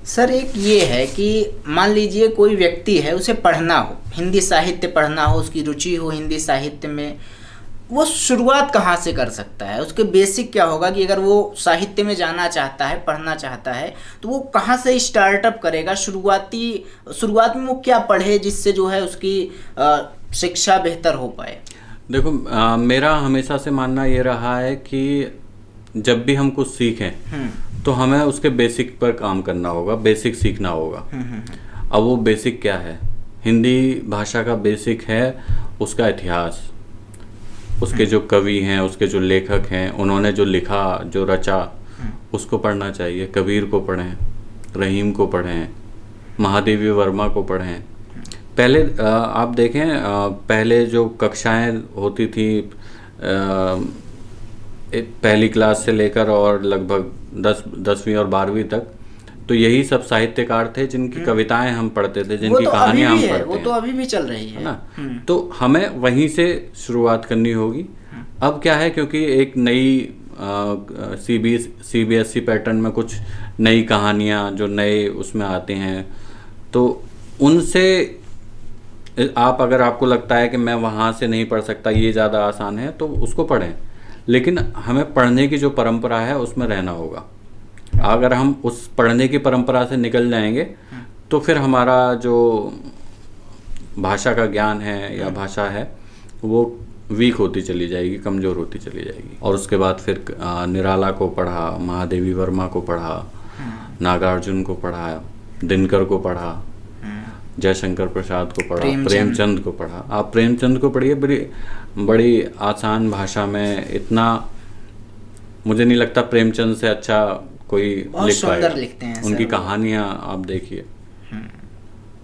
Sir एक ये है कि मान लीजिए कोई व्यक्ति है, उसे पढ़ना हो, हिंदी साहित्य पढ़ना हो, उसकी रुचि हो हिंदी साहित्य में, वो शुरुआत कहाँ से कर सकता है? उसके बेसिक क्या होगा कि अगर वो साहित्य में जाना चाहता है, पढ़ना चाहता है, तो वो कहाँ से स्टार्टअप करेगा? शुरुआत में वो क्या पढ़े जिससे जो है उसकी शिक्षा बेहतर हो पाए? देखो, मेरा हमेशा से मानना ये रहा है कि जब भी हम कुछ सीखें तो हमें उसके बेसिक पर काम करना होगा, बेसिक सीखना होगा। अब वो बेसिक क्या है? हिंदी भाषा का बेसिक है उसका इतिहास, उसके जो कवि हैं, उसके जो लेखक हैं, उन्होंने जो लिखा, जो रचा, उसको पढ़ना चाहिए। कबीर को पढ़ें, रहीम को पढ़ें, महादेवी वर्मा को पढ़ें। पहले आप देखें, पहले जो कक्षाएं होती थी, पहली क्लास से लेकर और लगभग 10वीं और 12वीं तक, तो यही सब साहित्यकार थे जिनकी कविताएं हम पढ़ते थे, जिनकी कहानियां हम पढ़ते हैं। वो तो अभी भी चल रही है ना। तो हमें वहीं से शुरुआत करनी होगी। अब क्या है, क्योंकि एक नई सीबीएसई पैटर्न में कुछ नई कहानियां जो नए उसमें आते हैं, तो उनसे आप, अगर आपको लगता है कि मैं वहाँ से नहीं पढ़ सकता, ये ज़्यादा आसान है, तो उसको पढ़ें। लेकिन हमें पढ़ने की जो परंपरा है उसमें रहना होगा। अगर हम उस पढ़ने की परंपरा से निकल जाएंगे तो फिर हमारा जो भाषा का ज्ञान है या भाषा है वो वीक होती चली जाएगी, कमज़ोर होती चली जाएगी। और उसके बाद फिर निराला को पढ़ा, महादेवी वर्मा को पढ़ा, नागार्जुन को पढ़ा, दिनकर को पढ़ा, जयशंकर प्रसाद को पढ़ा, प्रेमचंद को पढ़ा। आप प्रेमचंद को पढ़िए, बड़ी आसान भाषा में। इतना मुझे नहीं लगता प्रेमचंद से अच्छा कोई लिख पाएगा। लिखते हैं उनकी कहानियाँ आप देखिए।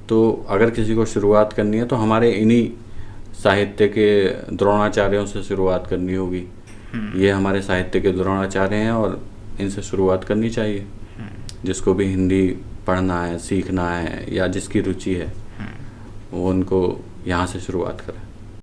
तो अगर किसी को शुरुआत करनी है तो हमारे इन्हीं साहित्य के द्रोणाचार्यों से शुरुआत करनी होगी। ये हमारे साहित्य के द्रोणाचार्य हैं और इनसे शुरुआत करनी चाहिए। जिसको भी हिंदी पढ़ना है, सीखना है, या जिसकी रुचि है, वो उनको यहाँ से शुरुआत करें।